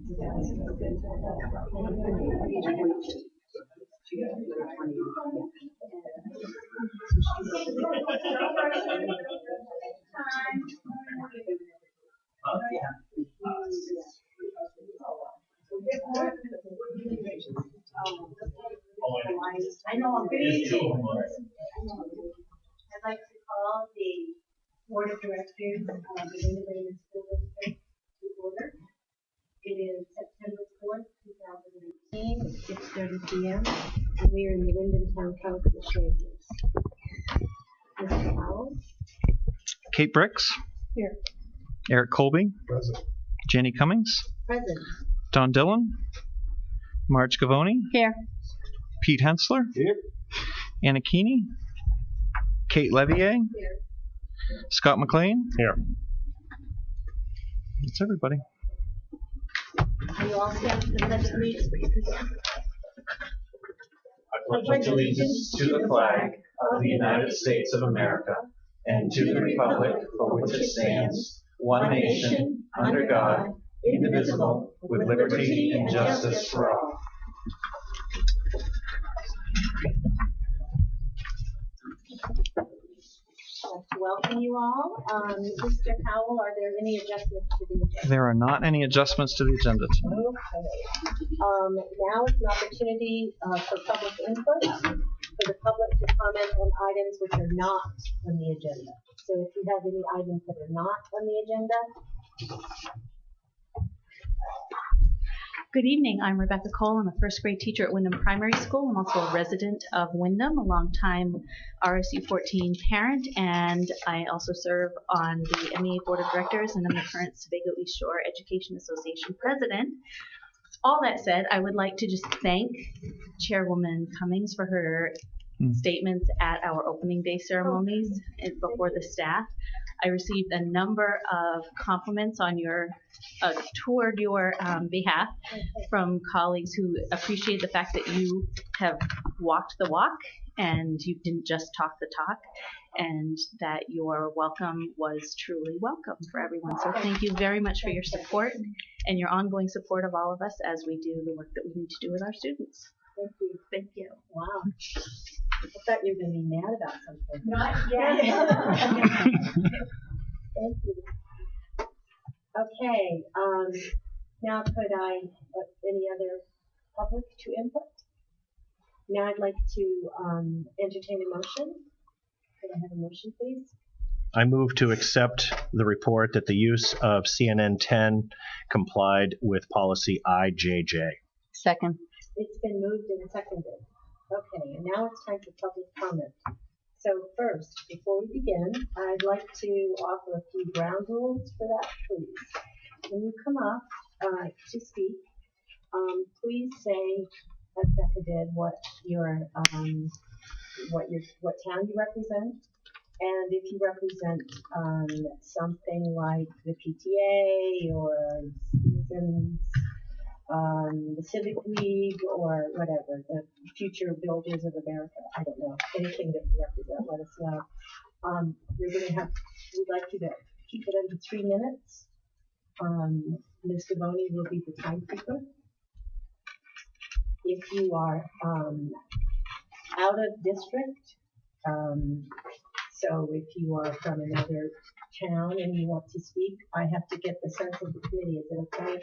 I know I'm good evening. I'd like to call the Board of Directors of the Window School District to order. It is September 4th, 2018, at 6:30 p.m. and we are in the Wyndham Town Council chambers. Mr. Powell? Kate Bricks. Here. Eric Colby. Present. Jenny Cummings. Present. Don Dillon. Marge Gavoni. Here. Pete Hensler. Here. Anna Keeney. Kate Levier. Here. Scott McLean. Here. That's everybody. Are you all stand for the pledge of allegiance? I pledge allegiance to the flag of the United States of America and to the republic for which it stands, one nation, under God, indivisible, with liberty and justice for all. I'd like to welcome you all. Mr. Powell, are there any adjustments to the agenda? There are not any adjustments to the agenda tonight. Okay. Now is an opportunity for public input, for the public to comment on items which are not on the agenda. So if you have any items that are not on the agenda. Good evening. I'm Rebecca Cole. I'm a first grade teacher at Wyndham Primary School. I'm also a resident of Wyndham, a longtime RSU 14 parent, and I also serve on the MEA Board of Directors, and I'm the current Sebago East Shore Education Association president. All that said, I would like to just thank Chairwoman Cummings for her statements at our opening day ceremonies before the staff. I received a number of compliments on toward your behalf from colleagues who appreciate the fact that you have walked the walk and you didn't just talk the talk, and that your welcome was truly welcome for everyone. So thank you very much for your support and your ongoing support of all of us as we do the work that we need to do with our students. Thank you. Thank you. Wow. I thought you were going to be mad about something. Not yet. Thank you. Okay. Now could I, any other public to input? Now I'd like to entertain a motion. Could I have a motion, please? I move to accept the report that the use of CNN 10 complied with policy IJJ. Second. It's been moved and seconded. Okay, and now it's time for public comment. So first, before we begin, I'd like to offer a few ground rules for that, please. When you come up to speak, please say, as Becca did, what town you represent, and if you represent something like the PTA or citizens, the Civic League, or whatever, the Future Builders of America, I don't know, anything that you represent, let us know. We'd like you to keep it under 3 minutes. Ms. Gavoni will be the timekeeper. If you are out of district, so if you are from another town and you want to speak, I have to get the sense of the committee. Is it okay?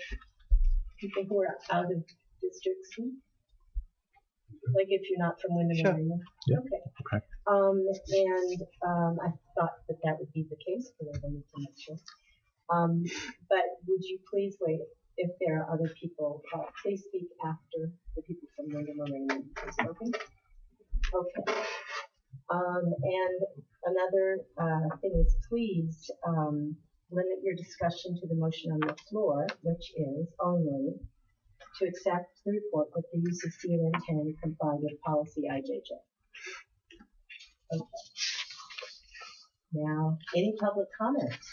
People who are out of district speak? Like if you're not from Wyndham Sure. area? Yeah. Okay. Okay. I thought that would be the case, but I wanted to make sure. But would you please wait if there are other people? Please speak after the people from Wyndham area have spoken. Okay. And another thing is, please limit your discussion to the motion on the floor, which is only to accept the report that the use of CNN 10 complied with policy IJJ. Okay. Now, any public comments?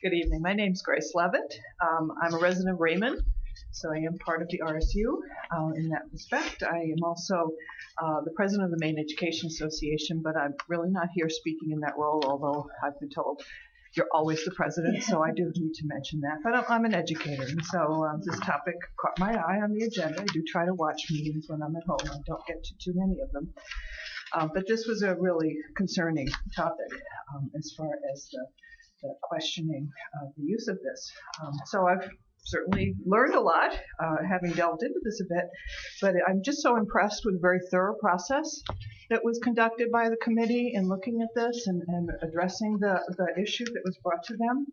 Good evening. My name's Grace Levitt. I'm a resident of Raymond, so I am part of the RSU in that respect. I am also the president of the Maine Education Association, but I'm really not here speaking in that role, although I've been told you're always the president, so I do need to mention that. But I'm an educator, and so this topic caught my eye on the agenda. I do try to watch meetings when I'm at home. I don't get to too many of them. But this was a really concerning topic as far as the questioning of the use of this. So I've certainly learned a lot having delved into this a bit, but I'm just so impressed with the very thorough process that was conducted by the committee in looking at this and addressing the issue that was brought to them.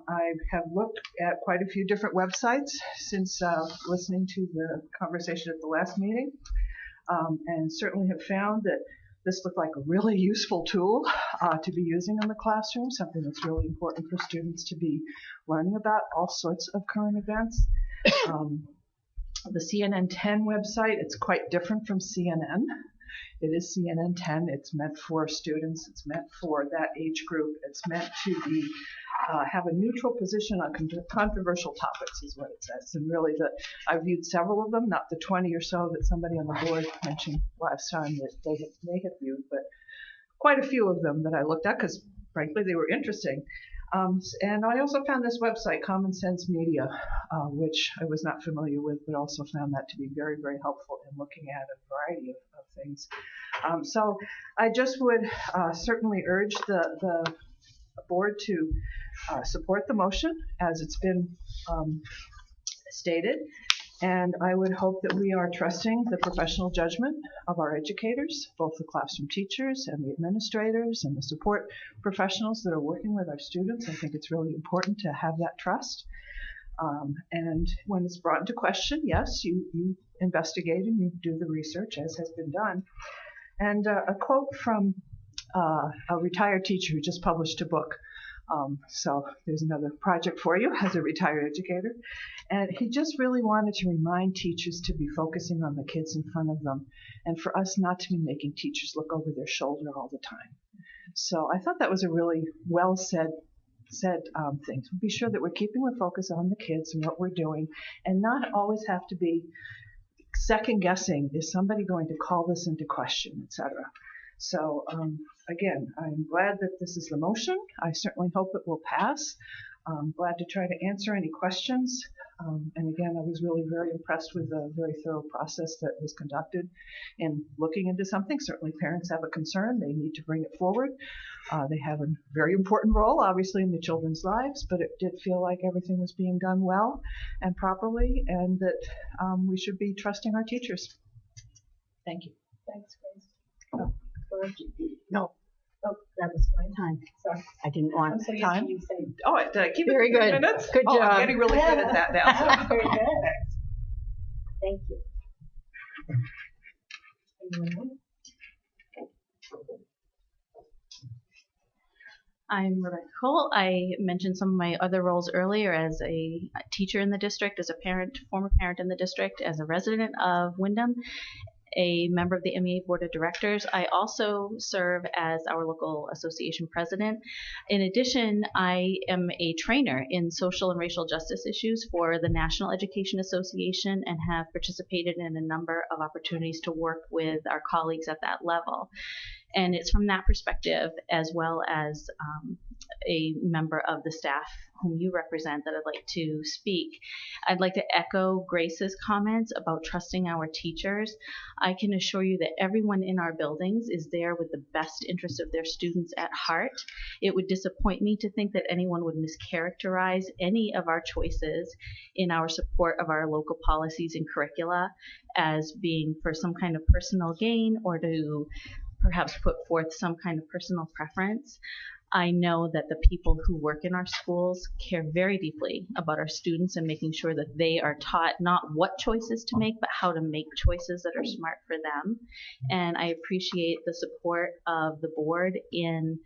I have looked at quite a few different websites since listening to the conversation at the last meeting, and certainly have found that this looked like a really useful tool to be using in the classroom, something that's really important for students to be learning about all sorts of current events. The CNN 10 website, it's quite different from CNN. It is CNN 10. It's meant for students. It's meant for that age group. It's meant to be have a neutral position on controversial topics, is what it says. And really, I viewed several of them, not the 20 or so that somebody on the board mentioned last time that they had viewed, but quite a few of them that I looked at because, frankly, they were interesting. And I also found this website, Common Sense Media, which I was not familiar with, but also found that to be very, very helpful in looking at a variety of things. So I just would certainly urge the board to support the motion as it's been stated. And I would hope that we are trusting the professional judgment of our educators, both the classroom teachers and the administrators and the support professionals that are working with our students. I think it's really important to have that trust. And when it's brought into question, yes, you investigate and you do the research as has been done. And a quote from a retired teacher who just published a book. So there's another project for you as a retired educator. And he just really wanted to remind teachers to be focusing on the kids in front of them and for us not to be making teachers look over their shoulder all the time. So I thought that was a really well said thing. So be sure that we're keeping the focus on the kids and what we're doing and not always have to be second guessing, is somebody going to call this into question, etc. So again, I'm glad that this is the motion. I certainly hope it will pass. I'm glad to try to answer any questions. And again, I was really very impressed with the very thorough process that was conducted in looking into something. Certainly parents have a concern. They need to bring it forward. They have a very important role, obviously, in the children's lives, but it did feel like everything was being done well and properly, and that we should be trusting our teachers. Thank you. Thanks, Grace. No, Oh, that was fine. time. Sorry. I didn't want I'm so used time. to you saying. Oh, did I keep Very it 3 good. minutes? Good Oh, job. I'm getting really good at that now. So. Very good. Thank you. Anyone else? I'm Rebecca Cole. I mentioned some of my other roles earlier as a teacher in the district, as a parent, former parent in the district, as a resident of Windham, a member of the MEA Board of Directors. I also serve as our local association president. In addition, I am a trainer in social and racial justice issues for the National Education Association and have participated in a number of opportunities to work with our colleagues at that level. And it's from that perspective, as well as a member of the staff whom you represent, that I'd like to speak. I'd like to echo Grace's comments about trusting our teachers. I can assure you that everyone in our buildings is there with the best interest of their students at heart. It would disappoint me to think that anyone would mischaracterize any of our choices in our support of our local policies and curricula as being for some kind of personal gain or to perhaps put forth some kind of personal preference. I know that the people who work in our schools care very deeply about our students and making sure that they are taught not what choices to make, but how to make choices that are smart for them. And I appreciate the support of the board in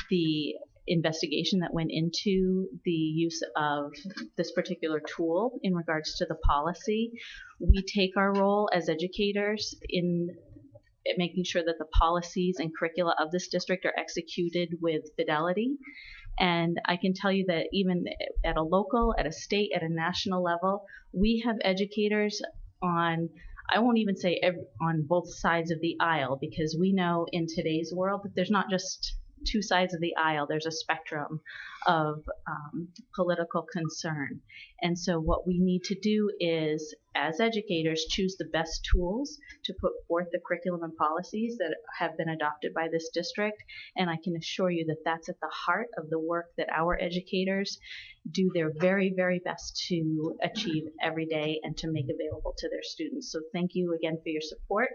the investigation that went into the use of this particular tool in regards to the policy. We take our role as educators in making sure that the policies and curricula of this district are executed with fidelity. And I can tell you that even at a local, at a state, at a national level, we have educators on I won't even say on both sides of the aisle, because we know in today's world that there's not just two sides of the aisle, there's a spectrum of political concern. And so what we need to do is, as educators, choose the best tools to put forth the curriculum and policies that have been adopted by this district. And I can assure you that that's at the heart of the work that our educators do their very, very best to achieve every day and to make available to their students. So thank you again for your support.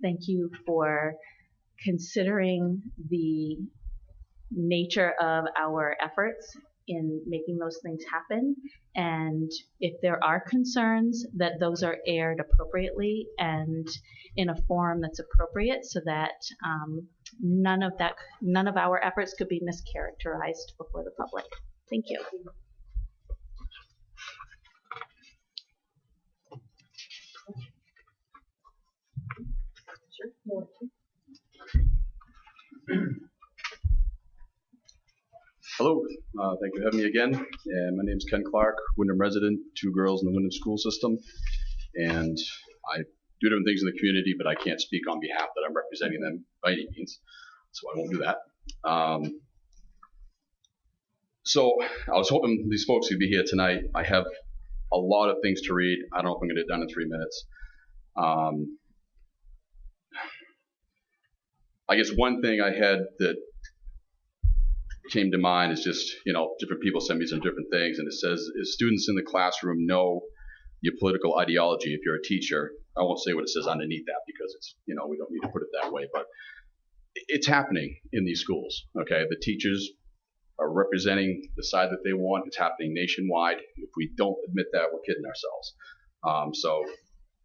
Thank you for considering the nature of our efforts in making those things happen. And if there are concerns, that those are aired appropriately and in a forum that's appropriate, so that none of our efforts could be mischaracterized before the public. Thank you. Hello, thank you for having me again. And my name is Ken Clark, Wyndham resident, 2 girls in the Wyndham school system. And I do different things in the community, but I can't speak on behalf that I'm representing them by any means, so I won't do that. So I was hoping these folks could be here tonight. I have a lot of things to read. I don't know if I'm going to get it done in 3 minutes. I guess one thing I had that came to mind is just, different people send me some different things, and it says, is students in the classroom know your political ideology if you're a teacher. I won't say what it says underneath that, because it's, we don't need to put it that way, but it's happening in these schools, okay? The teachers are representing the side that they want. It's happening nationwide. If we don't admit that, we're kidding ourselves. So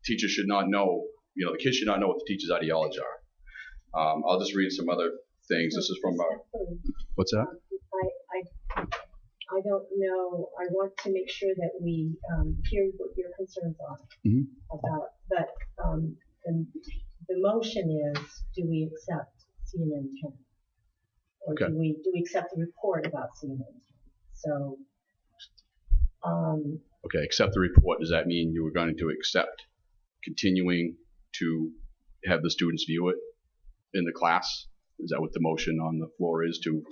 teachers should not know, the kids should not know what the teachers' ideologies are. I'll just read some other things. This is from what's that? I don't know. I want to make sure that we hear what your concerns are about. But the motion is: do we accept CNN 10, or okay. do we accept the report about CNN 10? So. Okay, accept the report. Does that mean you were going to accept continuing to have the students view it in the class? Is that what the motion on the floor is, to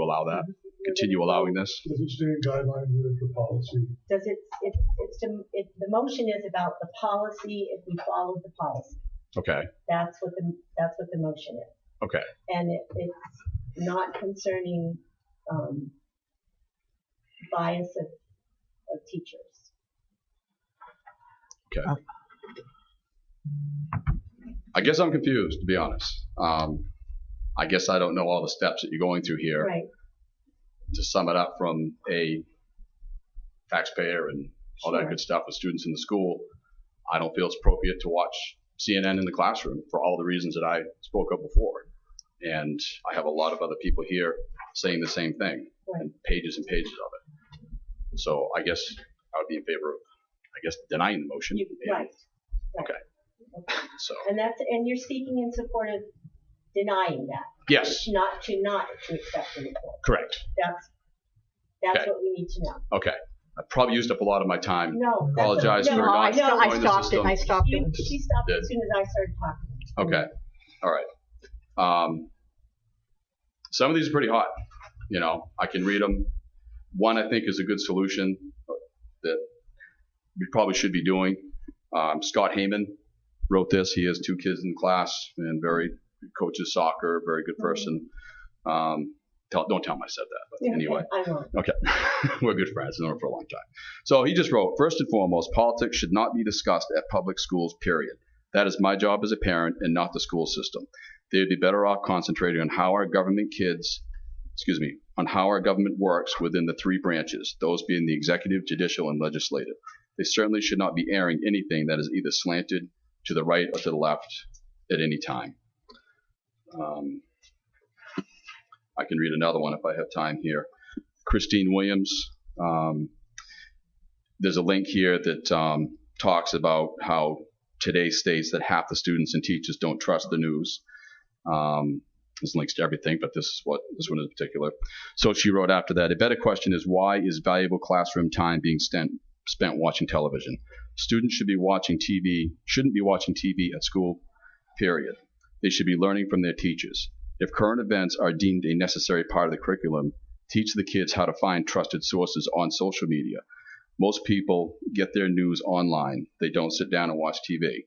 allow that? Continue allowing this? Does it stay in guideline with the policy? Does the motion is about the policy if we follow the policy. Okay. That's what the motion is. Okay. And it's not concerning bias of teachers. Okay. I guess I'm confused, to be honest. I guess I don't know all the steps that you're going through here. Right. To sum it up from a taxpayer and all that good stuff with students in the school, I don't feel it's appropriate to watch CNN in the classroom for all the reasons that I spoke of before. And I have a lot of other people here saying the same thing, and pages and pages of it. So I guess I would be in favor of, denying the motion. Right. Okay. So. And you're speaking in support of denying that. Yes. Not to accept the report. Correct. That's okay. what we need to know. Okay. I probably used up a lot of my time. No. Apologize for not I stopped it. I stopped it. She stopped as soon as I started talking. Okay. All right. Some of these are pretty hot. I can read them. One I think is a good solution that we probably should be doing. Scott Heyman wrote this. He has 2 kids in class and coaches soccer, very good person. Don't tell him I said that, but anyway. I won't. Okay. We're good friends. I've known him for a long time. So he just wrote, first and foremost, politics should not be discussed at public schools, period. That is my job as a parent and not the school system. They would be better off concentrating on how our government works within the 3 branches, those being the executive, judicial, and legislative. They certainly should not be airing anything that is either slanted to the right or to the left at any time. I can read another one if I have time here. Christine Williams. There's a link here that talks about how today states that half the students and teachers don't trust the news. There's links to everything, but this one in particular. So she wrote after that, a better question is, why is valuable classroom time being spent spent watching television. Students shouldn't be watching TV at school, period. They should be learning from their teachers. If current events are deemed a necessary part of the curriculum, teach the kids how to find trusted sources on social media. Most people get their news online. They don't sit down and watch TV.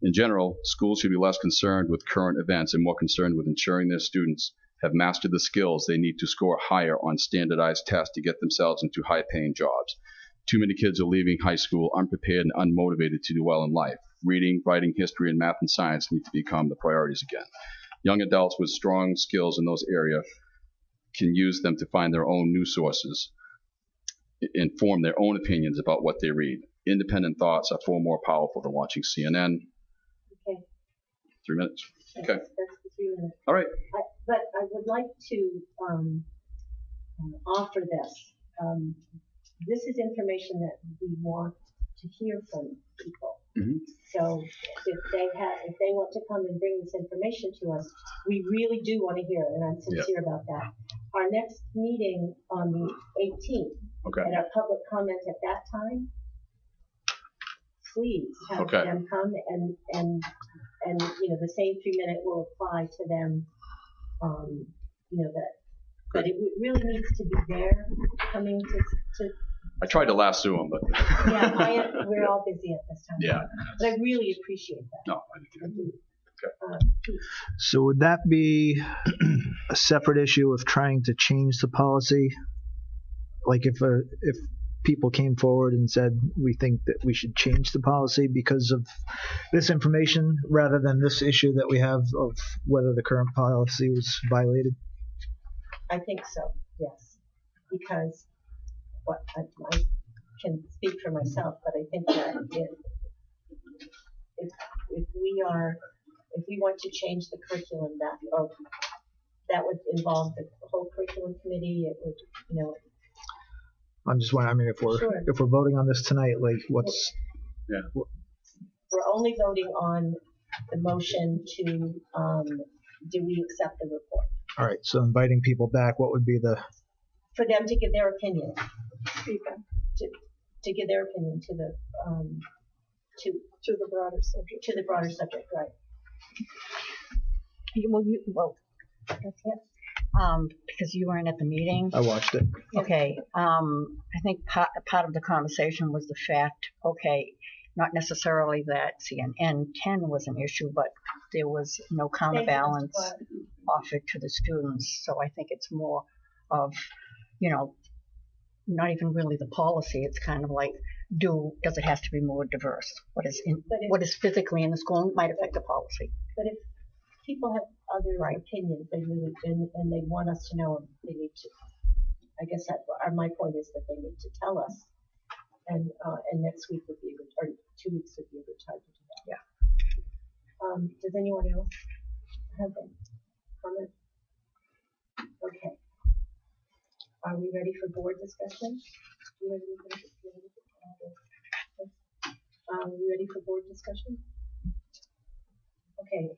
In general, schools should be less concerned with current events and more concerned with ensuring their students have mastered the skills they need to score higher on standardized tests to get themselves into high-paying jobs. Too many kids are leaving high school unprepared and unmotivated to do well in life. Reading, writing, history, and math and science need to become the priorities again. Young adults with strong skills in those areas can use them to find their own news sources and form their own opinions about what they read. Independent thoughts are far more powerful than watching CNN. Okay. 3 minutes. Okay. That's the 3 minutes. All right. But I would like to offer this. This is information that we want to hear from people. Mm-hmm. So if they want to come and bring this information to us, we really do want to hear it, and I'm sincere about that. Our next meeting on the 18th, and our public comment at that time, please have them come and the same 3-minute will apply to them. But it really needs to be there, coming to I tried to lasso him, but we're all busy at this time. Yeah, but I really appreciate that. No, I do. Okay. So would that be a separate issue of trying to change the policy? Like if people came forward and said, we think that we should change the policy because of this information rather than this issue that we have of whether the current policy was violated? I think so, yes. Because I can speak for myself, but I think that if we want to change the curriculum, that would involve the whole curriculum committee. It would, I'm just wondering. I mean, if we're voting on this tonight, like what's? Yeah. We're only voting on the motion to do we accept the report? All right. So inviting people back, what would be for them to give their opinion? To give their opinion to the to the broader subject. To the broader subject, right? Because you weren't at the meeting. I watched it. Okay. I think part of the conversation was the fact, not necessarily that CNN 10 was an issue, but there was no counterbalance offered to the students. So I think it's more of, not even really the policy. It's kind of like, does it have to be more diverse? What is physically in the school might affect the policy. But if people have other opinions, they really and they want us to know them, they need to. I guess my point is that they need to tell us, and next week would be a good, or 2 weeks would be a good time to do that. Yeah. Does anyone else have a comment? Okay. Are we ready for board discussion? Are we ready for board discussion? Okay,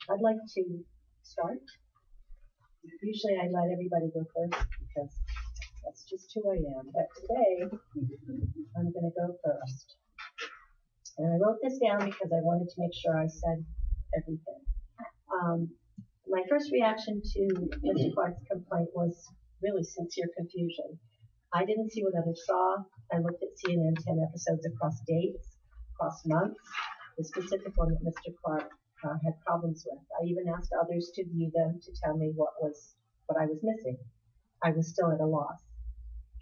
I'd like to start. Usually I let everybody go first because that's just who I am. But today, I'm going to go first. And I wrote this down because I wanted to make sure I said everything. My first reaction to Mr. Clark's complaint was really sincere confusion. I didn't see what others saw. I looked at CNN 10 episodes across dates, across months. The specific one that Mr. Clark had problems with. I even asked others to view them to tell me what I was missing. I was still at a loss.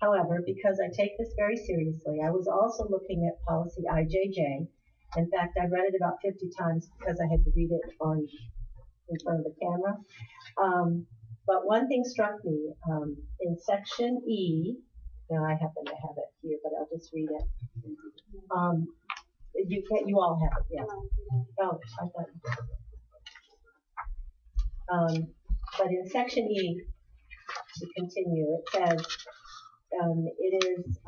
However, because I take this very seriously, I was also looking at policy IJJ. In fact, I read it about 50 times because I had to read it in front of the camera. But one thing struck me in section E. Now I happen to have it here, but I'll just read it. You all have it, yes. Oh, I thought you did. But in section E, to continue, it says it is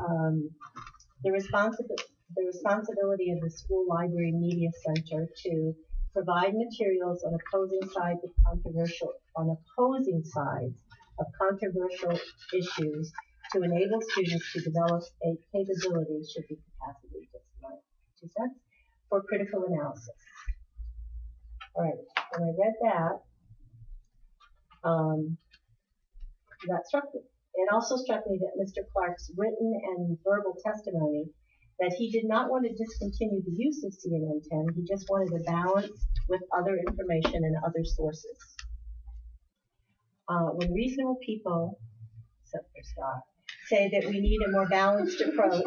the responsibility of the school library media center to provide materials on opposing sides of controversial issues to enable students to develop a capability, should be capacity, just my 2 cents, for critical analysis. All right, when I read that, that struck me. It also struck me that Mr. Clark's written and verbal testimony that he did not want to discontinue the use of CNN10, he just wanted a balance with other information and other sources. When reasonable people, except for Scott, say that we need a more balanced approach,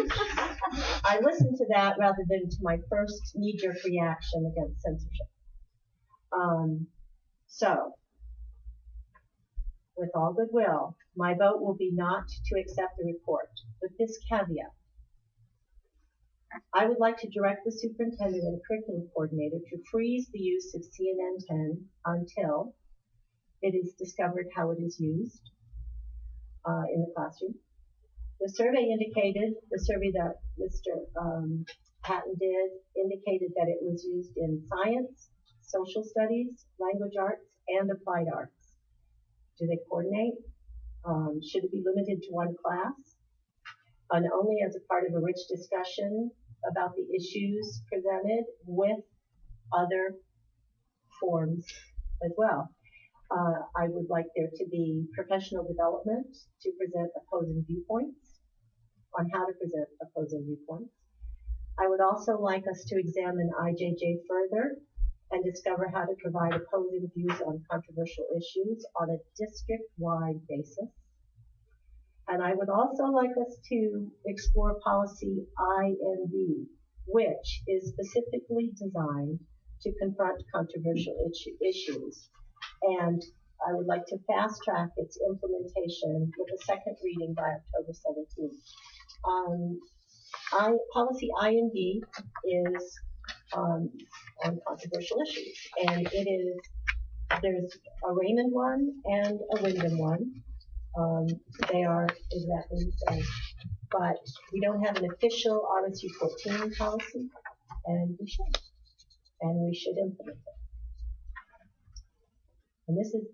I listen to that rather than to my first knee-jerk reaction against censorship. So, with all goodwill, my vote will be not to accept the report, with this caveat. I would like to direct the superintendent and curriculum coordinator to freeze the use of CNN10 until it is discovered how it is used in the classroom. The survey that Mr. Patton did indicated that it was used in science, social studies, language arts, and applied arts. Do they coordinate? Should it be limited to one class? And only as a part of a rich discussion about the issues presented with other forms as well. I would like there to be professional development to present opposing viewpoints, on how to present opposing viewpoints. I would also like us to examine IJJ further and discover how to provide opposing views on controversial issues on a district-wide basis. And I would also like us to explore policy IND, which is specifically designed to confront controversial issues. And I would like to fast track its implementation with a second reading by October 17th. Policy IND is on controversial issues, and there's a Raymond one and a Wyndham one. They are exactly the same, but we don't have an official RSU 14 policy, and we should implement it. And this is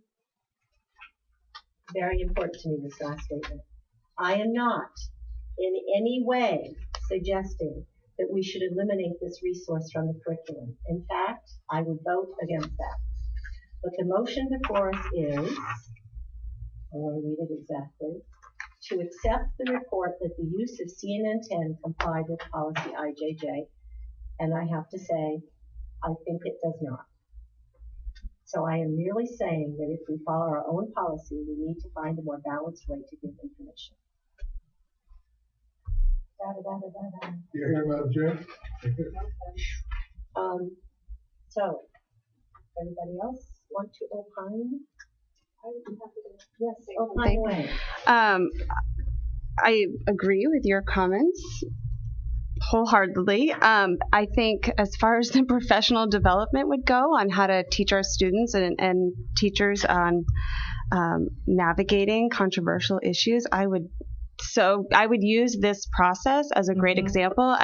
very important to me, this last statement. I am not in any way suggesting that we should eliminate this resource from the curriculum. In fact, I would vote against that. But the motion before us is, I want to read it exactly, to accept the report that the use of CNN10 complied with policy IJJ, and I have to say, I think it does not. So I am merely saying that if we follow our own policy, we need to find a more balanced way to give information. You hear, Madam Chair? So, everybody else want to opine? Yes, opine away. I agree with your comments wholeheartedly. I think as far as the professional development would go on how to teach our students and teachers on navigating controversial issues, I would use this process as a great example.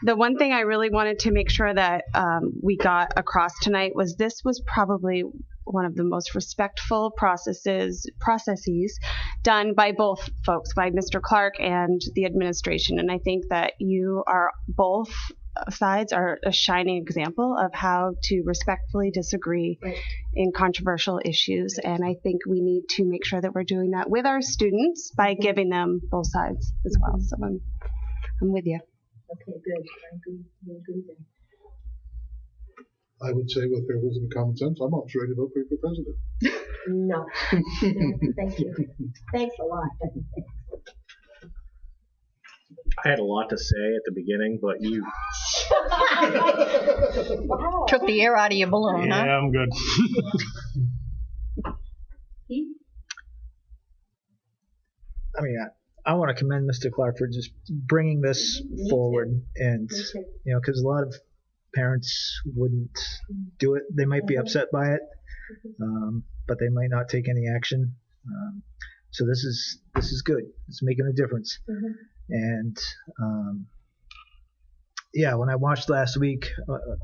The one thing I really wanted to make sure that we got across tonight was this was probably one of the most respectful processes done by both folks, by Mr. Clark and the administration. And I think that both sides are a shining example of how to respectfully disagree in controversial issues. And I think we need to make sure that we're doing that with our students by giving them both sides as well. So I'm with you. Okay, good. I agree there. I would say with fair wisdom and common sense, I'm almost ready to vote for you for president. No. Thank you. Thanks a lot. I had a lot to say at the beginning, but you Wow. Took the air out of your balloon, huh? I'm good. I mean, I want to commend Mr. Clark for just bringing this forward, and because a lot of parents wouldn't do it. They might be upset by it, but they might not take any action. So this is good. It's making a difference. And when I watched last week,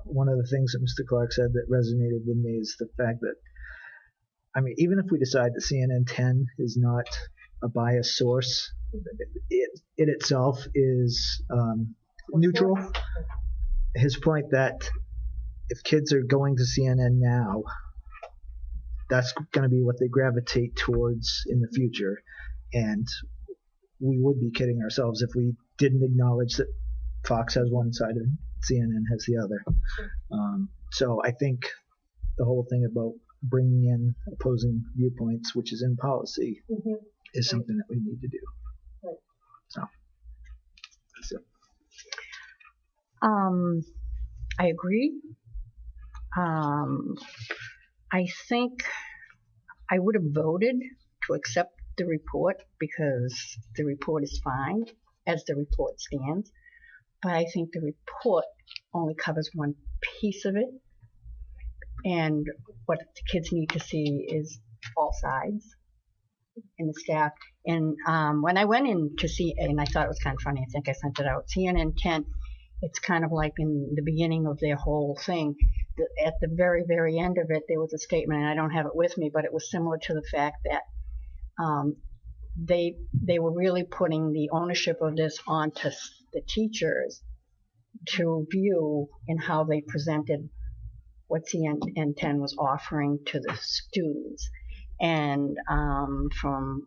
one of the things that Mr. Clark said that resonated with me is the fact that, I mean, even if we decide that CNN 10 is not a biased source. It itself is neutral. His point that if kids are going to CNN now, that's going to be what they gravitate towards in the future. And we would be kidding ourselves if we didn't acknowledge that Fox has one side and CNN has the other. So I think the whole thing about bringing in opposing viewpoints, which is in policy, is something that we need to do. Right. So that's it. I agree. I think I would have voted to accept the report because the report is fine as the report stands. But I think the report only covers one piece of it. And what the kids need to see is all sides in the staff. And when I went in to see, and I thought it was kind of funny, I think I sent it out, CNN 10, it's kind of like in the beginning of their whole thing. At the very, very end of it, there was a statement, and I don't have it with me, but it was similar to the fact that they were really putting the ownership of this onto the teachers to view in how they presented what CNN 10 was offering to the students. And from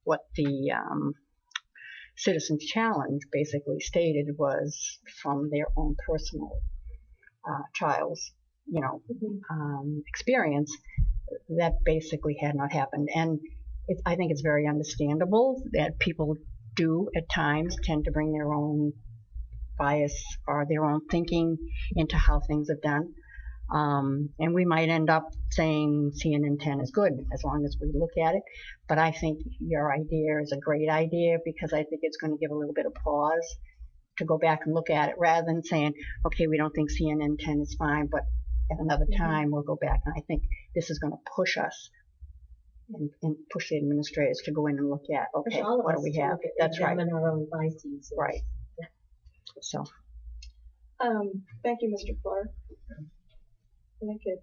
what the Citizens Challenge basically stated was from their own personal child's, experience, that basically had not happened. And I think it's very understandable that people do at times tend to bring their own bias or their own thinking into how things are done. And we might end up saying CNN 10 is good as long as we look at it. But I think your idea is a great idea because I think it's going to give a little bit of pause to go back and look at it rather than saying, okay, we don't think CNN 10 is fine, but at another time we'll go back. And I think this is going to push us and push the administrators to go in and look at, okay, what do we have? That's right. Examine our own biases. Right. Yeah. So. Thank you, Mr. Clark. I think it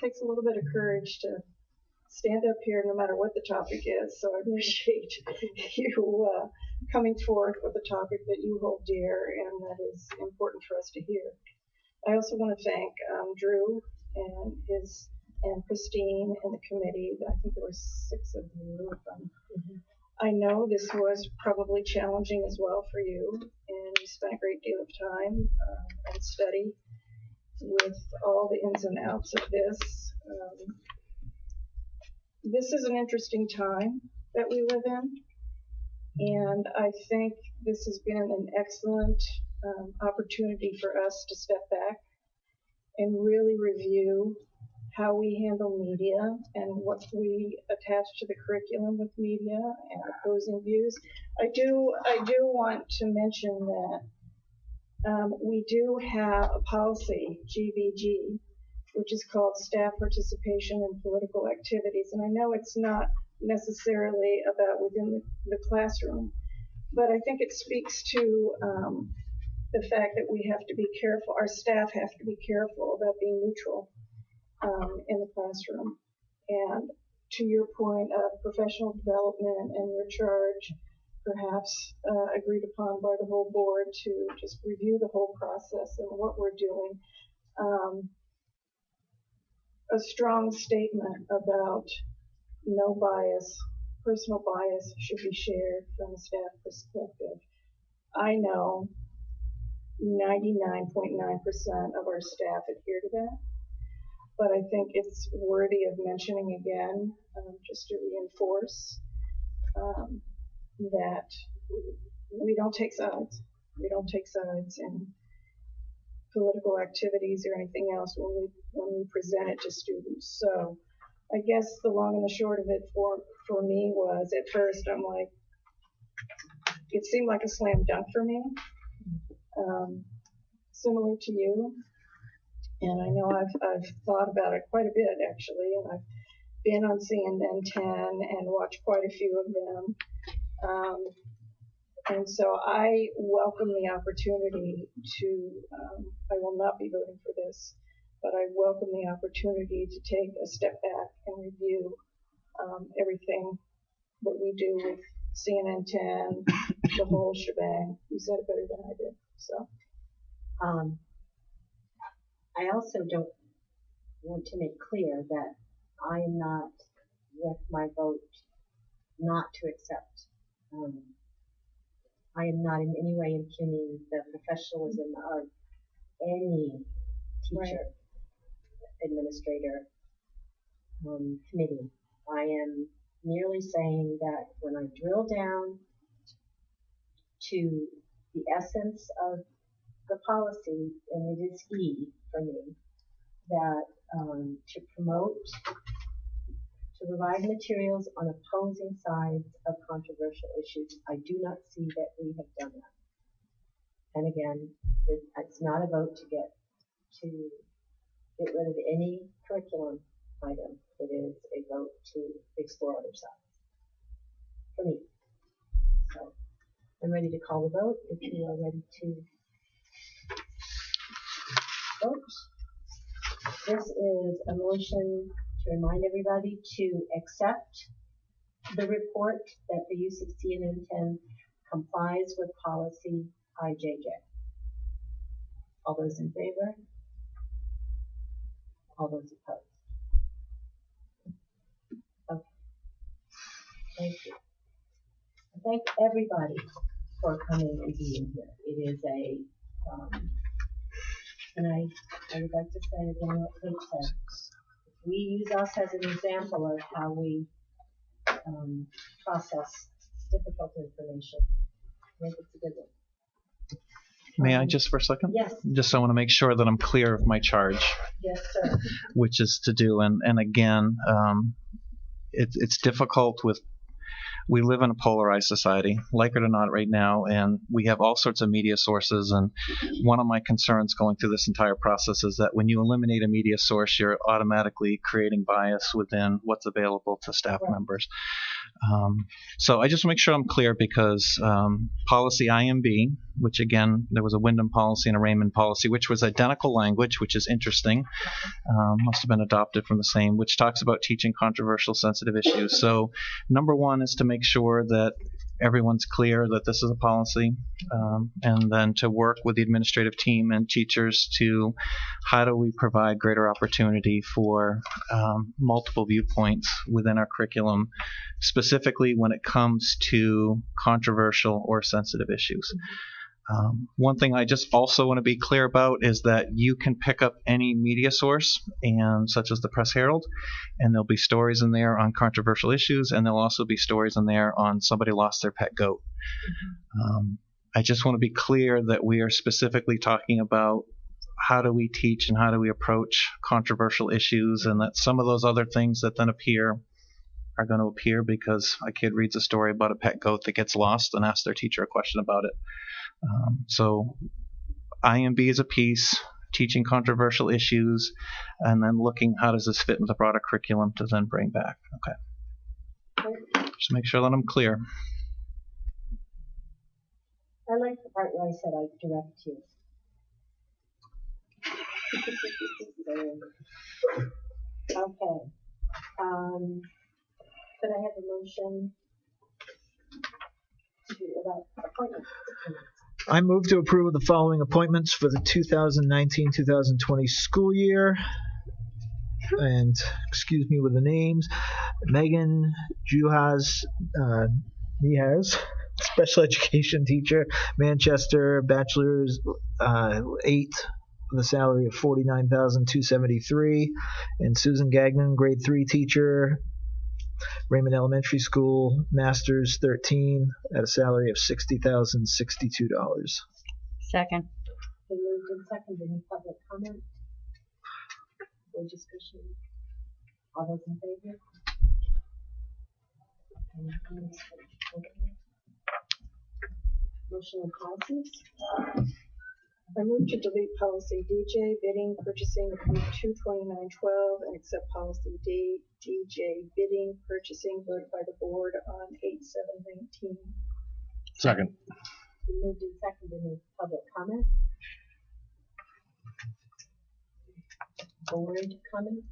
takes a little bit of courage to stand up here no matter what the topic is. So I appreciate you coming forth with a topic that you hold dear and that is important for us to hear. I also want to thank Drew and Christine and the committee. I think there were 6 of you. I know this was probably challenging as well for you, and you spent a great deal of time and study with all the ins and outs of this. This is an interesting time that we live in, and I think this has been an excellent opportunity for us to step back and really review how we handle media and what we attach to the curriculum with media and opposing views. I do want to mention that we do have a policy, GBG, which is called Staff Participation in Political Activities. And I know it's not necessarily about within the classroom, but I think it speaks to the fact that we have to be careful, our staff have to be careful about being neutral in the classroom. And to your point of professional development and your charge, perhaps agreed upon by the whole board to just review the whole process and what we're doing. A strong statement about no bias, personal bias should be shared from a staff perspective. I know 99.9% of our staff adhere to that, but I think it's worthy of mentioning again, just to reinforce that we don't take sides. We don't take sides in political activities or anything else when we present it to students. So I guess the long and the short of it for me was, at first I'm like, it seemed like a slam dunk for me, similar to you. And I know I've thought about it quite a bit actually, and I've been on CNN 10 and watched quite a few of them. And so I welcome the opportunity to, I will not be voting for this, but I welcome the opportunity to take a step back and review everything what we do with CNN 10, the whole shebang. You said it better than I did. So, I also don't want to make clear that I am not, with my vote, not to accept. I am not in any way impugning the professionalism of any teacher, administrator, committee. I am merely saying that when I drill down to the essence of the policy, and it is E for me, that to promote, to provide materials on opposing sides of controversial issues, I do not see that we have done that. And again, it's not a vote to get rid of any curriculum item. It is a vote to explore other sides. For me. So I'm ready to call the vote if you are ready to vote. This is a motion to remind everybody to accept the report that the use of CNN 10 complies with policy IJJ. All those in favor? All those opposed? Okay. Thank you. I thank everybody for coming and being here. It is a, and I would like to say again what Kate said. We use us as an example of how we process difficult information. I think it's a good one. May I just for a second? Yes. Just I want to make sure that I'm clear of my charge, Yes, sir. which is to do, and again, it's difficult with, we live in a polarized society, like it or not right now, and we have all sorts of media sources, and one of my concerns going through this entire process is that when you eliminate a media source, you're automatically creating bias within what's available to staff members. So I just want to make sure I'm clear because policy IMB, which again, there was a Wyndham policy and a Raymond policy, which was identical language, which is interesting, must have been adopted from the same, which talks about teaching controversial sensitive issues. So number one is to make sure that everyone's clear that this is a policy, and then to work with the administrative team and teachers to how do we provide greater opportunity for multiple viewpoints within our curriculum, specifically when it comes to controversial or sensitive issues. One thing I just also want to be clear about is that you can pick up any media source, and such as the Press Herald, and there'll be stories in there on controversial issues, and there'll also be stories in there on somebody lost their pet goat. I just want to be clear that we are specifically talking about how do we teach and how do we approach controversial issues, and that some of those other things that then appear are going to appear because a kid reads a story about a pet goat that gets lost and asks their teacher a question about it. So IMB is a piece, teaching controversial issues, and then looking how does this fit in the broader curriculum to then bring back. Okay. Just make sure that I'm clear. I like the part where I said I direct you. Okay. Could I have a motion about appointments? I move to approve the following appointments for the 2019-2020 school year. And excuse me with the names: Megan Juhas Nihas, special education teacher, Manchester, bachelor's 8, with a salary of $49,273, and Susan Gagnon, grade 3 teacher, Raymond Elementary School, Masters 13, at a salary of $60,062. Second. Been moved and seconded. Any public comment or discussion? All those in favor? Okay. Motion on policies. I move to delete policy DJ, bidding, purchasing, approve 22912, and accept policy D, DJ, bidding, purchasing, voted by the board on 8/7/19. Second. Been moved and seconded. Any public comment? Board comment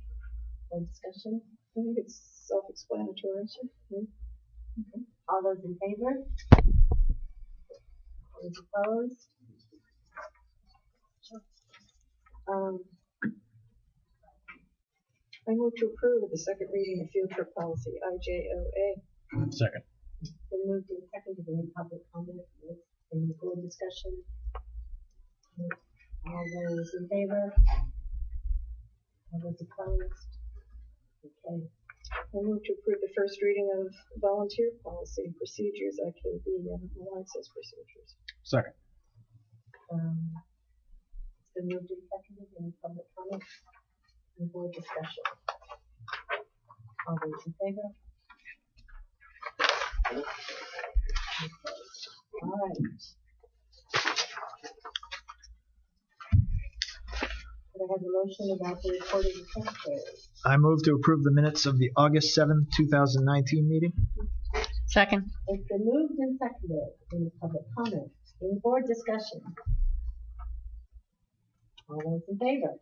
or discussion? I think it's self-explanatory. All those in favor? All those opposed? I move to approve the second reading of field trip policy, IJOA. Second. Been moved and seconded. Any public comment? Any board discussion? All those in favor? All those opposed? Okay. I move to approve the first reading of volunteer policy and procedures, IKB. I don't know why it says procedures. Second. It's been moved and seconded. Any public comment? Any board discussion? All those in favor? Okay. All right. Could I have a motion about the report of the secretary? I move to approve the minutes of the August 7th, 2019 meeting. Second. It's been moved and seconded. Any public comment? Any board discussion? All those in favor?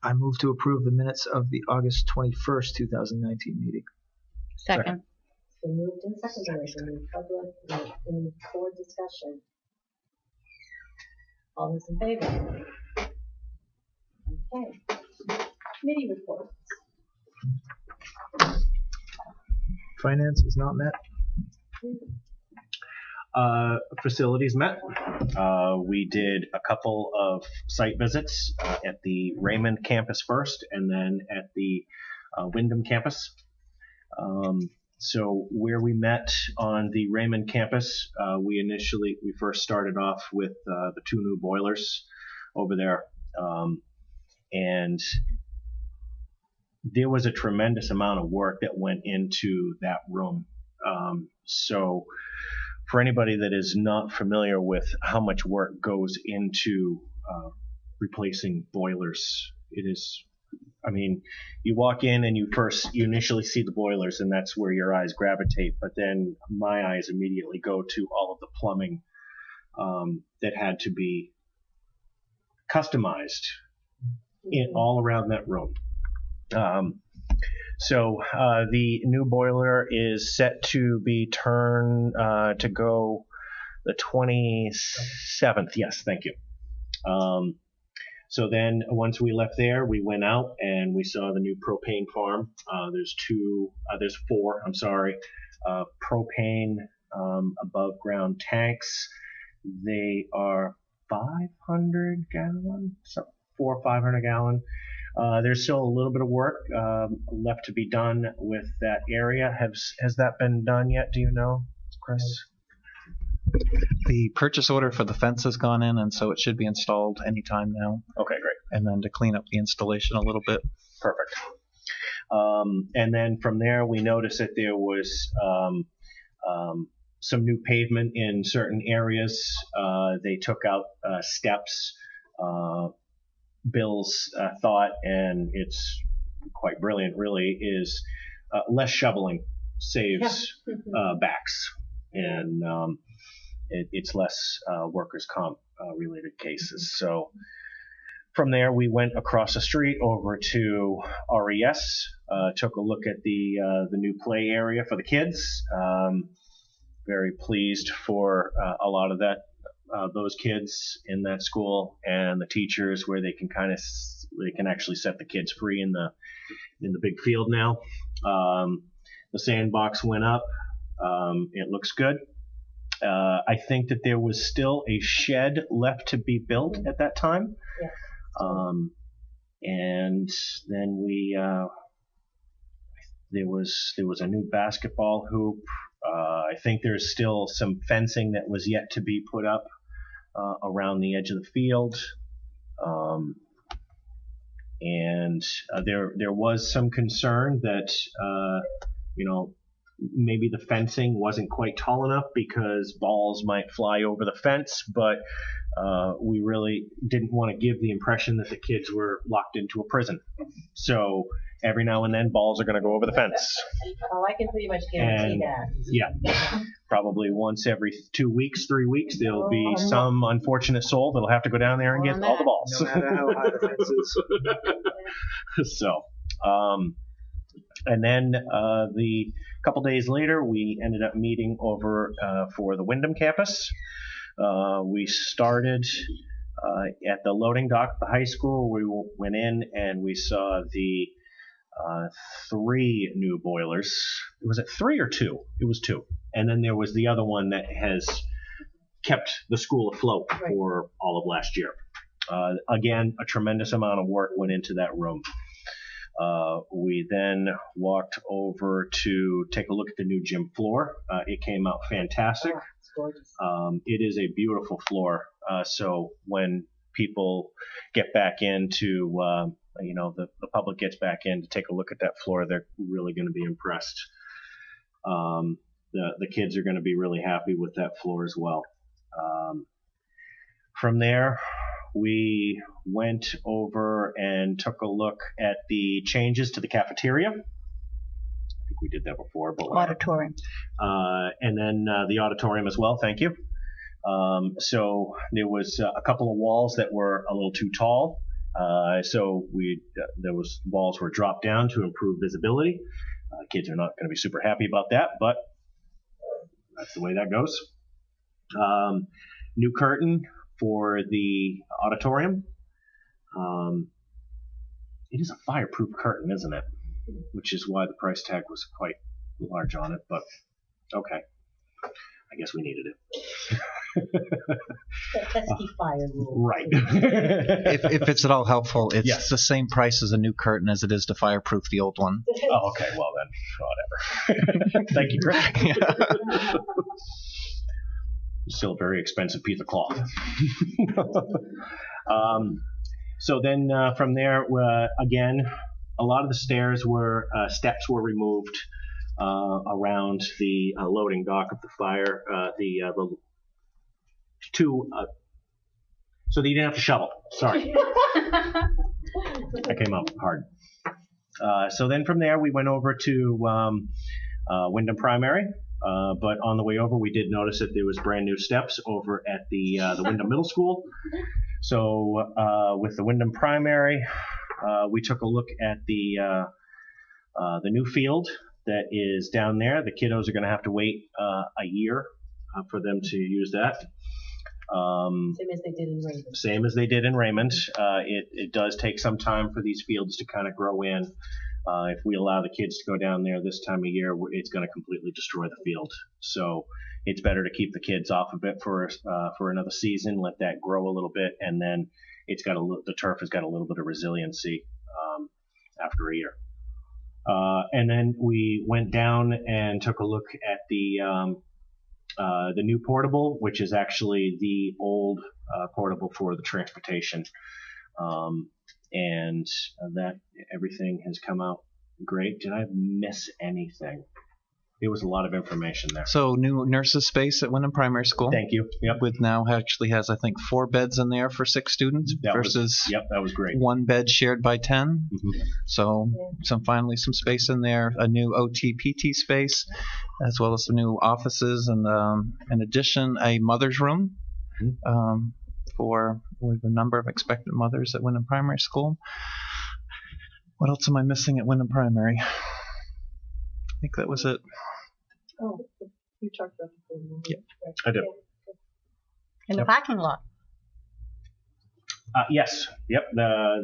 I move to approve the minutes of the August 21st, 2019 meeting. Second. It's been moved and seconded. Any public, any board discussion? All those in favor? Okay. Committee reports. Finance is not met. Facilities met. We did a couple of site visits at the Raymond campus first, and then at the Wyndham campus. So where we met on the Raymond campus, we first started off with the two new boilers over there, and there was a tremendous amount of work that went into that room. So for anybody that is not familiar with how much work goes into replacing boilers, it is, I mean, you walk in and you initially see the boilers, and that's where your eyes gravitate, but then my eyes immediately go to all of the plumbing that had to be customized all around that room. So the new boiler is set to be turned to go the 27th. Yes, thank you. So then once we left there, we went out and we saw the new propane farm. There's four, propane above ground tanks. They are 500 gallon, 400 or 500 gallon. There's still a little bit of work left to be done with that area. Has that been done yet? Do you know, Chris? The purchase order for the fence has gone in, and so it should be installed anytime now. Okay, great. And then to clean up the installation a little bit. Perfect. And then from there, we noticed that there was some new pavement in certain areas. They took out steps. Bill's thought, and it's quite brilliant really, is less shoveling saves backs, and it's less workers' comp related cases. So from there we went across the street over to RES, took a look at the new play area for the kids. Very pleased for a lot of those kids in that school and the teachers, where they can actually set the kids free in the big field now. The sandbox went up. It looks good. I think that there was still a shed left to be built at that time. Yes. And then there was a new basketball hoop. I think there's still some fencing that was yet to be put up around the edge of the field. And there was some concern that, maybe the fencing wasn't quite tall enough because balls might fly over the fence, but we really didn't want to give the impression that the kids were locked into a prison. So every now and then balls are going to go over the fence. Oh, I can pretty much guarantee that. Yeah, probably once every 2 weeks, 3 weeks, there'll be some unfortunate soul that'll have to go down there and get all the balls. No matter how high the fence is. So, And then the couple days later, we ended up meeting over for the Wyndham campus. We started at the loading dock at the high school. We went in and we saw the 3 new boilers. Was it 3 or 2? It was 2. And then there was the other one that has kept the school afloat for all of last year. Again, a tremendous amount of work went into that room. We then walked over to take a look at the new gym floor. It came out fantastic. Oh, it's gorgeous. It is a beautiful floor. So when people get back into, the public gets back in to take a look at that floor, they're really going to be impressed. The kids are going to be really happy with that floor as well. From there, we went over and took a look at the changes to the cafeteria. I think we did that before. But Auditorium. And then the auditorium as well. Thank you. So there was a couple of walls that were a little too tall. So those walls were dropped down to improve visibility. Kids are not going to be super happy about that, but that's the way that goes. New curtain for the auditorium. It is a fireproof curtain, isn't it? Which is why the price tag was quite large on it, but okay. I guess we needed it. The pesky fire rule. Right. If it's at all helpful, it's Yes. the same price as a new curtain as it is to fireproof the old one. Oh, okay. Well then, whatever. Thank you, Greg. Still a very expensive piece of cloth. So then from there, again, a lot of the steps were removed around the loading dock of the fire. So that you didn't have to shovel. Sorry. That came out hard. So then from there, we went over to Wyndham Primary. But on the way over, we did notice that there was brand new steps over at the Wyndham Middle School. So with the Wyndham Primary, we took a look at the new field that is down there. The kiddos are going to have to wait a year for them to use that. Same as they did in Raymond. Same as they did in Raymond. It does take some time for these fields to kind of grow in. If we allow the kids to go down there this time of year, it's going to completely destroy the field. So it's better to keep the kids off of it for another season, let that grow a little bit, and then the turf has got a little bit of resiliency after a year. And then we went down and took a look at the new portable, which is actually the old portable for the transportation. And that everything has come out great. Did I miss anything? There was a lot of information there. So new nurses space at Wyndham Primary School. Thank you. Yep. With now actually has, I think, 4 beds in there for 6 students That was great. 1 bed shared by 10. Mm-hmm. So finally some space in there, a new OT-PT space, as well as some new offices, and in addition, a mother's room for with a number of expectant mothers at Wyndham Primary School. What else am I missing at Wyndham Primary? I think that was it. Oh, you talked about the pool. Yeah, I did. In the parking lot. Yes. Yep.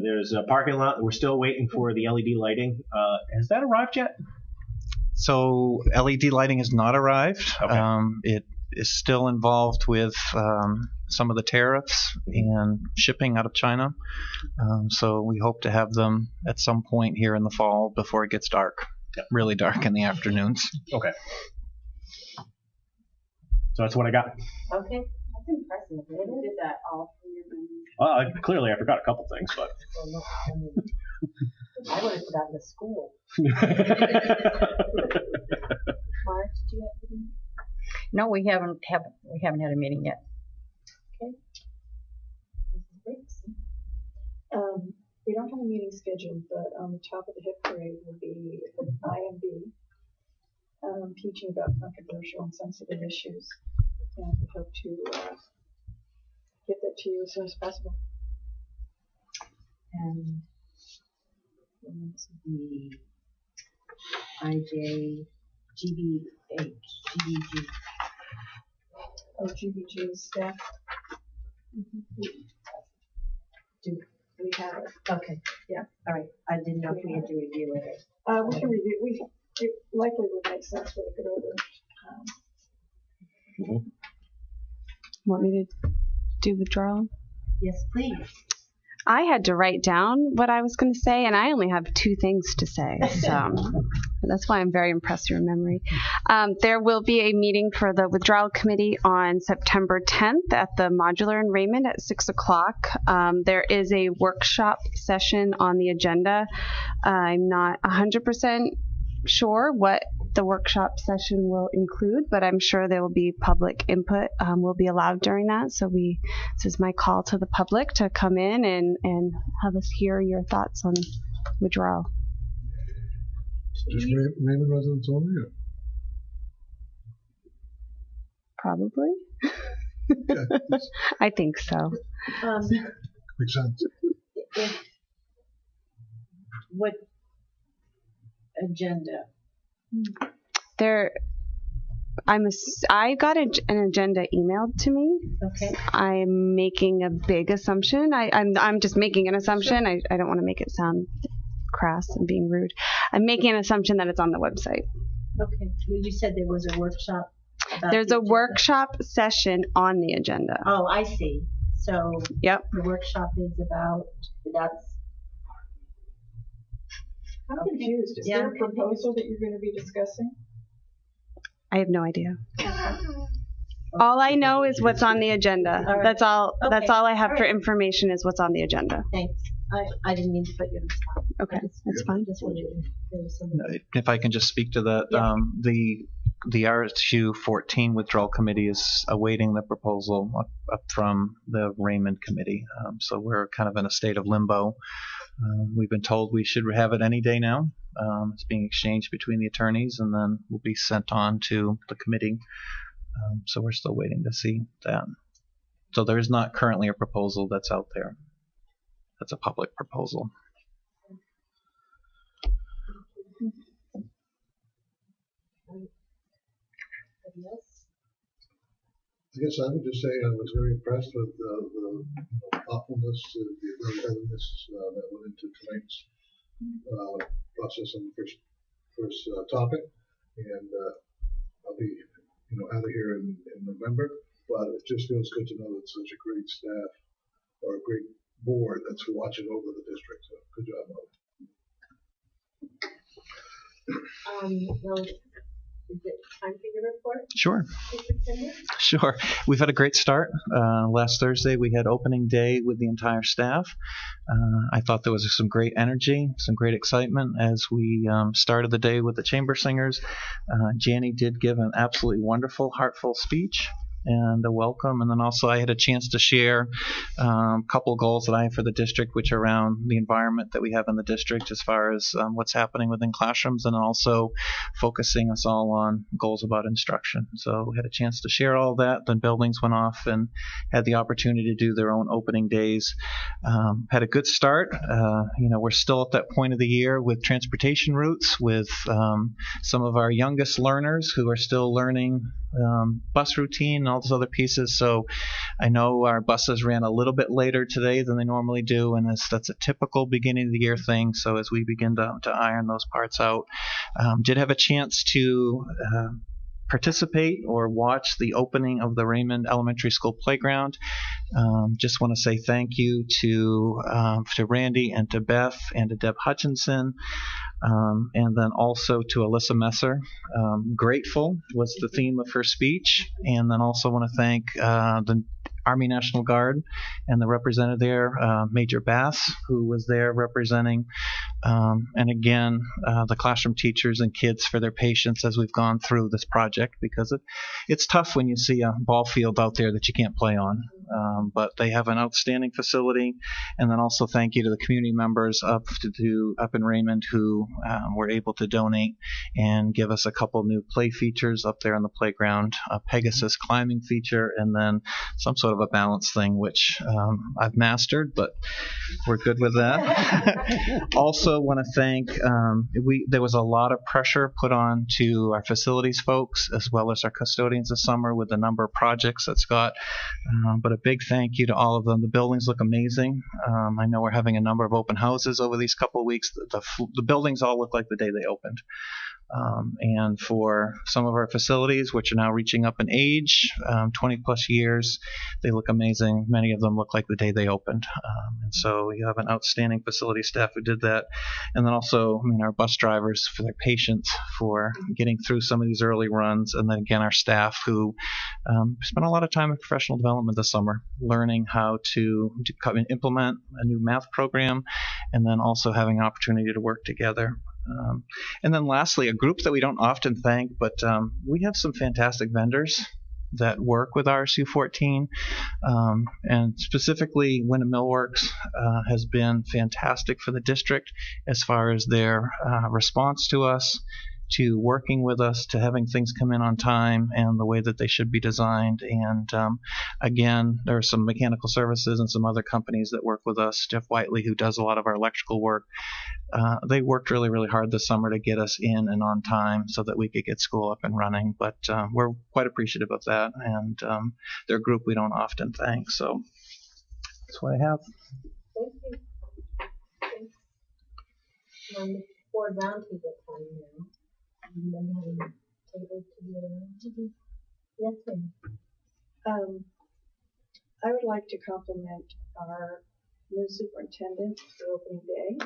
There's a parking lot. We're still waiting for the LED lighting. Has that arrived yet? So LED lighting has not arrived. Okay. It is still involved with some of the tariffs and shipping out of China. So we hope to have them at some point here in the fall before it gets dark. Yep. Really dark in the afternoons. Okay. So that's what I got. Okay, that's impressive. They did that all for your money. Clearly, I forgot a couple things, but. Well, no, I would have forgotten the school. Mark, do you have anything? No, we haven't had a meeting yet. Okay. Mrs. Briggs? We don't have a meeting scheduled, but on the top of the hip parade will be an IMB teaching about controversial and sensitive issues. And we hope to get that to you as soon as possible. And the IJ, GBH, GBG. Oh, GBG staff. Do we have it? Okay, yeah, all right. I didn't know if we had to review it. We can review. It likely would make sense for the good order. Want me to do withdrawal? Yes, please. I had to write down what I was going to say, and I only have 2 things to say. So that's why I'm very impressed with your memory. There will be a meeting for the withdrawal committee on September 10th at the Modular in Raymond at 6 o'clock. There is a workshop session on the agenda. I'm not 100% sure what the workshop session will include, but I'm sure there will be public input will be allowed during that. So this is my call to the public to come in and have us hear your thoughts on withdrawal. Just Raymond residents only? Or? Probably. Yeah, I think so. makes sense. What agenda? I got an agenda emailed to me. Okay. I'm making a big assumption. I'm just making an assumption. Sure. I don't want to make it sound crass and being rude. I'm making an assumption that it's on the website. Okay. Well, you said there was a workshop. There's a workshop session on the agenda. Oh, I see. So yep. The workshop is about I'm confused. Is there a proposal that you're going to be discussing? I have no idea. All I know is what's on the agenda. All right. That's all. Okay. That's all I have All for right. information is what's on the agenda. Thanks. I didn't mean to put you on the spot. Okay, that's fine. Just wanted to, there was something. If I can just speak to that, Yeah. The RSU 14 withdrawal committee is awaiting the proposal up from the Raymond committee. So we're kind of in a state of limbo. We've been told we should have it any day now. It's being exchanged between the attorneys and then will be sent on to the committee. So we're still waiting to see that. So there is not currently a proposal that's out there. That's a public proposal. I guess I would just say I was very impressed with the thoughtfulness, the readiness that went into tonight's process on the first topic, and I'll be out of here in November. But it just feels good to know that such a great staff or a great board that's watching over the district. So good job, Mo. Well, is it time for your report? Sure. Superintendent? Sure. We've had a great start. Last Thursday we had opening day with the entire staff. I thought there was some great energy, some great excitement as we started the day with the chamber singers. Janny did give an absolutely wonderful, heartfelt speech and a welcome. And then also I had a chance to share a couple goals that I have for the district, which are around the environment that we have in the district as far as what's happening within classrooms, and also focusing us all on goals about instruction. So we had a chance to share all that. Then buildings went off and had the opportunity to do their own opening days. Had a good start. We're still at that point of the year with transportation routes, with some of our youngest learners who are still learning bus routine and all those other pieces. So I know our buses ran a little bit later today than they normally do, and that's a typical beginning of the year thing. So as we begin to iron those parts out, did have a chance to participate or watch the opening of the Raymond Elementary School playground. Just want to say thank you to Randy and to Beth and to Deb Hutchinson. And then also to Alyssa Messer. Grateful was the theme of her speech. And then also want to thank the Army National Guard and the representative there, Major Bass, who was there representing. And again, the classroom teachers and kids for their patience as we've gone through this project, because it's tough when you see a ball field out there that you can't play on. But they have an outstanding facility. And then also thank you to the community members up in Raymond who were able to donate and give us a couple new play features up there on the playground, a Pegasus climbing feature, and then some sort sort of a balance thing, which I've mastered, but we're good with that. Also want to thank, there was a lot of pressure put on to our facilities folks as well as our custodians this summer with the number of projects that Scott, but a big thank you to all of them. The buildings look amazing. I know we're having a number of open houses over these couple of weeks. The buildings all look like the day they opened. And for some of our facilities, which are now reaching up in age, 20 plus years, they look amazing. Many of them look like the day they opened. And so you have an outstanding facility staff who did that. And then also, our bus drivers for their patience for getting through some of these early runs. And then again, our staff who spent a lot of time in professional development this summer, learning how to implement a new math program, and then also having an opportunity to work together. And then lastly, a group that we don't often thank, but we have some fantastic vendors that work with RSU 14, and specifically Wyndham Millworks has been fantastic for the district as far as their response to us, to working with us, to having things come in on time and the way that they should be designed. And again, there are some mechanical services and some other companies that work with us. Jeff Whiteley, who does a lot of our electrical work, they worked really, really hard this summer to get us in and on time so that we could get school up and running. But we're quite appreciative of that, and they're a group we don't often thank. So that's what I have. Thank you. Thanks. Board roundtable time now. And then having a table to be around. Yes, ma'am. I would like to compliment our new superintendent for opening day.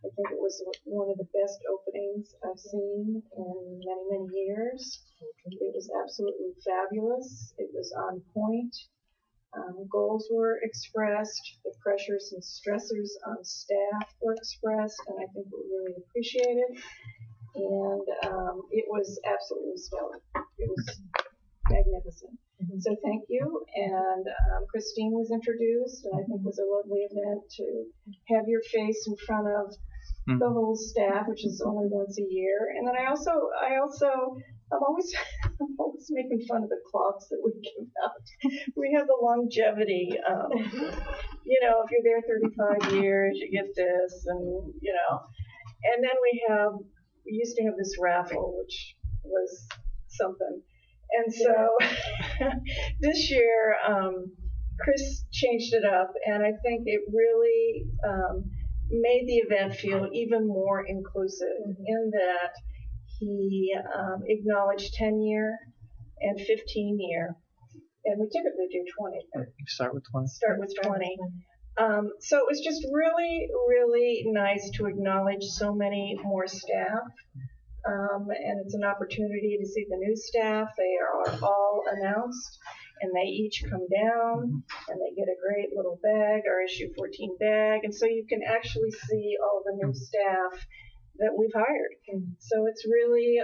I think it was one of the best openings I've seen in many, many years. It was absolutely fabulous. It was on point. Goals were expressed. The pressures and stressors on staff were expressed, and I think were really appreciated. And it was absolutely stellar. It was magnificent. So thank you. And Christine was introduced, and I think it was a lovely event to have your face in front of the whole staff, which is only once a year. And then I'm always making fun of the clocks that we give out. We have the longevity. If you're there 35 years, you get this, and and then we used to have this raffle, which was something. And so this year, Chris changed it up, and I think it really made the event feel even more inclusive in that he acknowledged 10-year and 15-year, and we typically do 20. Start with 20. Start with 20. So it was just really, really nice to acknowledge so many more staff. And it's an opportunity to see the new staff. They are all announced, and they each come down, and they get a great little bag, our issue 14 bag, and so you can actually see all the new staff that we've hired. So it's really,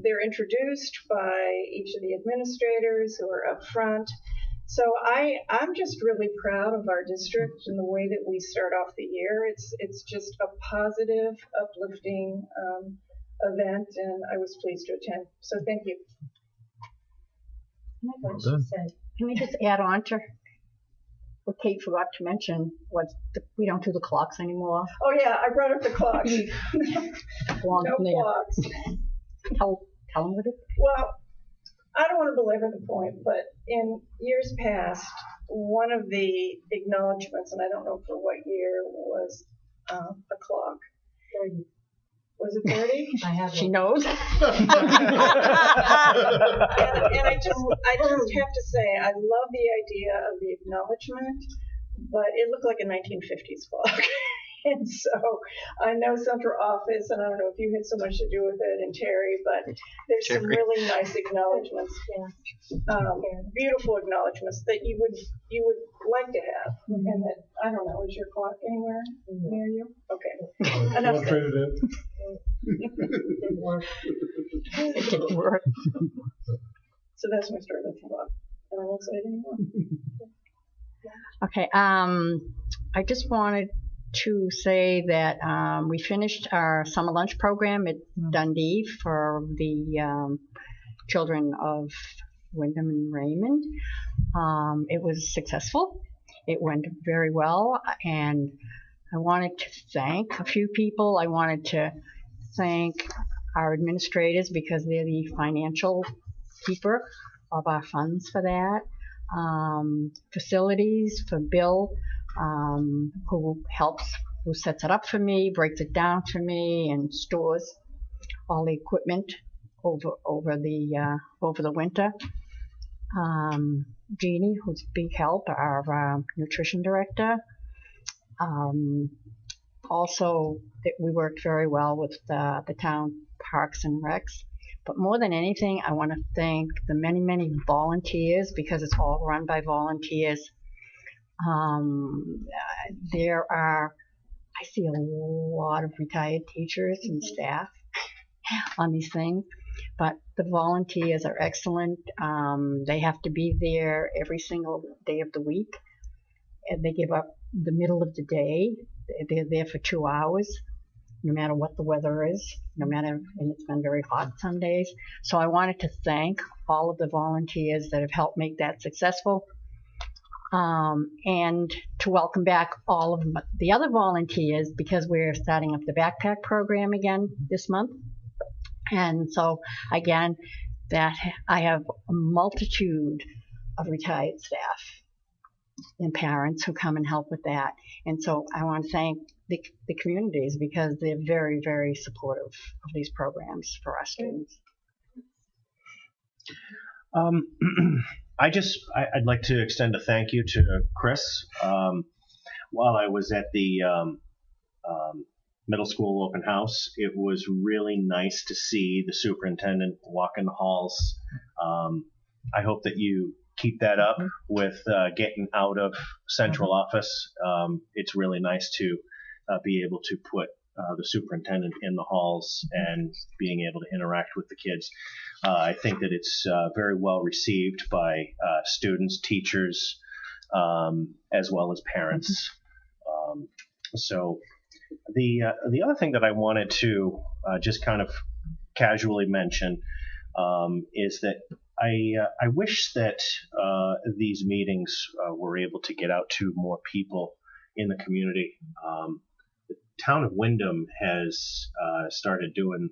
they're introduced by each of the administrators who are up front. So I'm just really proud of our district and the way that we start off the year. It's just a positive, uplifting event, and I was pleased to attend. So thank you. Can we just add on to what Kate forgot to mention? We don't do the clocks anymore. Oh yeah, I brought up the clocks. No clocks. Tell them what it is. Well, I don't want to belabor the point, but in years past, one of the acknowledgments, and I don't know for what year, was a clock. 30. Was it 30? I have. She knows. And I just have to say, I love the idea of the acknowledgement, but it looked like a 1950s clock. And so I know central office, and I don't know if you had so much to do with it, and Terry, but there's some really nice acknowledgments, beautiful acknowledgments that you would like to have. And that, I don't know, is your clock anywhere near you? Okay. Enough said. It didn't work. It didn't work. So that's my story with the clock. And I won't say it anymore. Okay. I just wanted to say that we finished our summer lunch program at Dundee for the children of Wyndham and Raymond. It was successful. It went very well, and I wanted to thank a few people. I wanted to thank our administrators because they're the financial keeper of our funds for that. Facilities for Bill, who sets it up for me, breaks it down for me, and stores all the equipment over the winter. Jeannie, who's a big help, our nutrition director. Also, we worked very well with the town parks and recs. But more than anything, I want to thank the many, many volunteers, because it's all run by volunteers. I see a lot of retired teachers and staff on these things, but the volunteers are excellent. They have to be there every single day of the week, and they give up the middle of the day. They're there for 2 hours, no matter what the weather is, and it's been very hot some days. So I wanted to thank all of the volunteers that have helped make that successful, and to welcome back all of the other volunteers, because we're starting up the backpack program again this month. And so again, that I have a multitude of retired staff and parents who come and help with that. And so I want to thank the communities, because they're very, very supportive of these programs for our students. I'd like to extend a thank you to Chris. While I was at the middle school open house, it was really nice to see the superintendent walk in the halls. I hope that you keep that up with getting out of central office. It's really nice to be able to put the superintendent in the halls and being able to interact with the kids. I think that it's very well received by students, teachers, as well as parents. So the other thing that I wanted to just kind of casually mention is that I wish that these meetings were able to get out to more people in the community. The town of Wyndham has started doing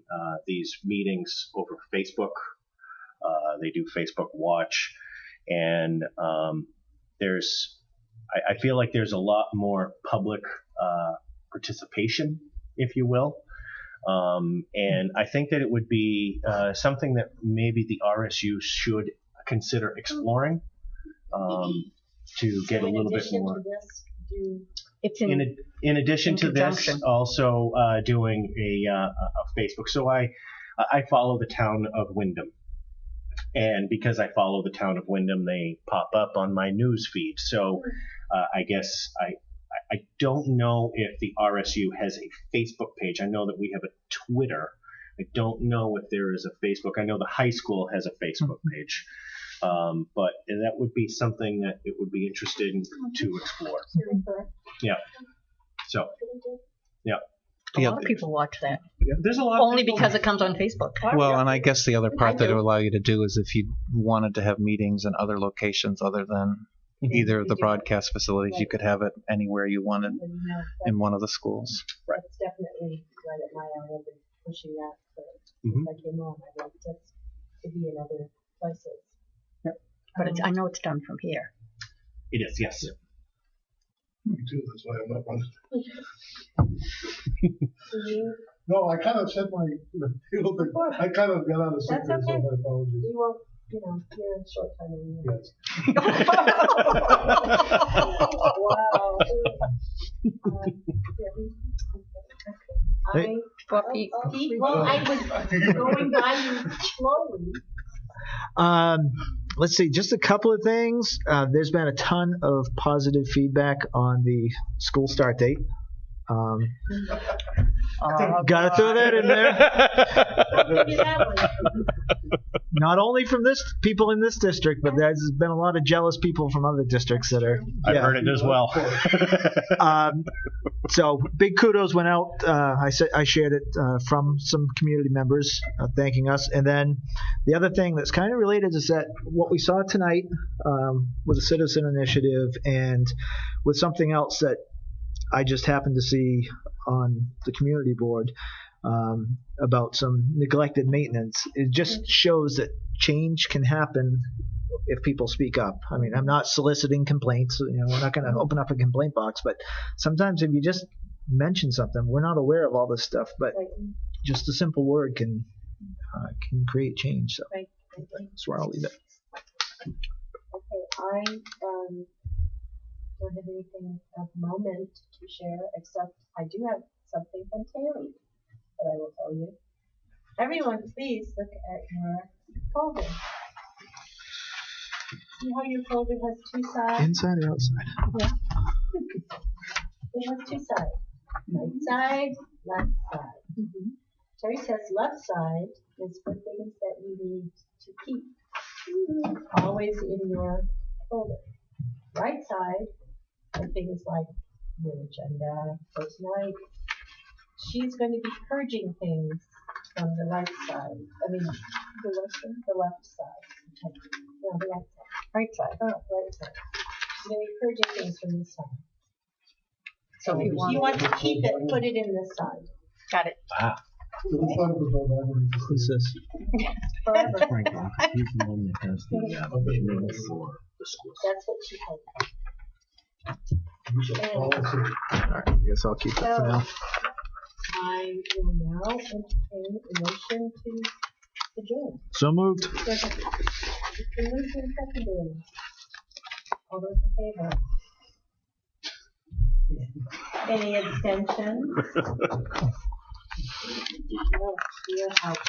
these meetings over Facebook. They do Facebook Watch, and I feel like there's a lot more public participation, if you will. And I think that it would be something that maybe the RSU should consider exploring to get a little bit more. In addition to this, also doing a Facebook. So I follow the town of Wyndham. And because I follow the town of Wyndham, they pop up on my news feed. So I guess I don't know if the RSU has a Facebook page. I know that we have a Twitter. I don't know if there is a Facebook. I know the high school has a Facebook page. But that would be something that it would be interesting to explore. Yeah. So, yeah. A lot of people watch that. Yeah. There's a lot only because it comes on Facebook. Well, and I guess the other part that it would allow you to do is if you wanted to have meetings in other locations other than either of the broadcast facilities, you could have it anywhere you wanted in one of the schools. Right. That's definitely right at my area. I've been pushing that since I came on. I'd like to be in other places. Yep. But I know it's done from here. It is, yes. Yeah. Me too. That's why I'm not running. No, I kind of said my deal, but I kind of got out of sync. That's okay. So my apologies. We won't, you're a short time anyway. Yes. Wow. I was going by you slowly. Let's see, just a couple of things. There's been a ton of positive feedback on the school start date. Gotta throw that in there. Not only from this people in this district, but there's been a lot of jealous people from other districts that are. I've heard it as well. So big kudos went out. I shared it from some community members thanking us. And then the other thing that's kind of related is that what we saw tonight with a citizen initiative and with something else that I just happened to see on the community board about some neglected maintenance. It just shows that change can happen if people speak up. I mean, I'm not soliciting complaints. We're not going to open up a complaint box, but sometimes if you just mention something, we're not aware of all this stuff, but just a simple word can create change. So that's where I'll leave it. Okay, I don't have anything at the moment to share, except I do have something from Terry that I will tell you. Everyone, please look at your folder. See how your folder has two sides? Inside or outside? Yeah. It has two sides. Right side, left side. Terry says left side is for things that you need to keep. Always in your folder. Right side are things like your agenda for tonight. She's going to be purging things from the right side. I mean, the left side. No, the right side. Right side. Oh, right side. She's going to be purging things from this side. So if you want to keep it, put it in this side. Got it. Ah. Who's this? Forever. Franklin, he's the one that has the manual for the schools. That's what she told me. All right, I guess I'll keep it for now. I will now entertain a motion to adjourn. So moved. Second. It's been moved and seconded. All those in favor? Any abstentions? No, we are out.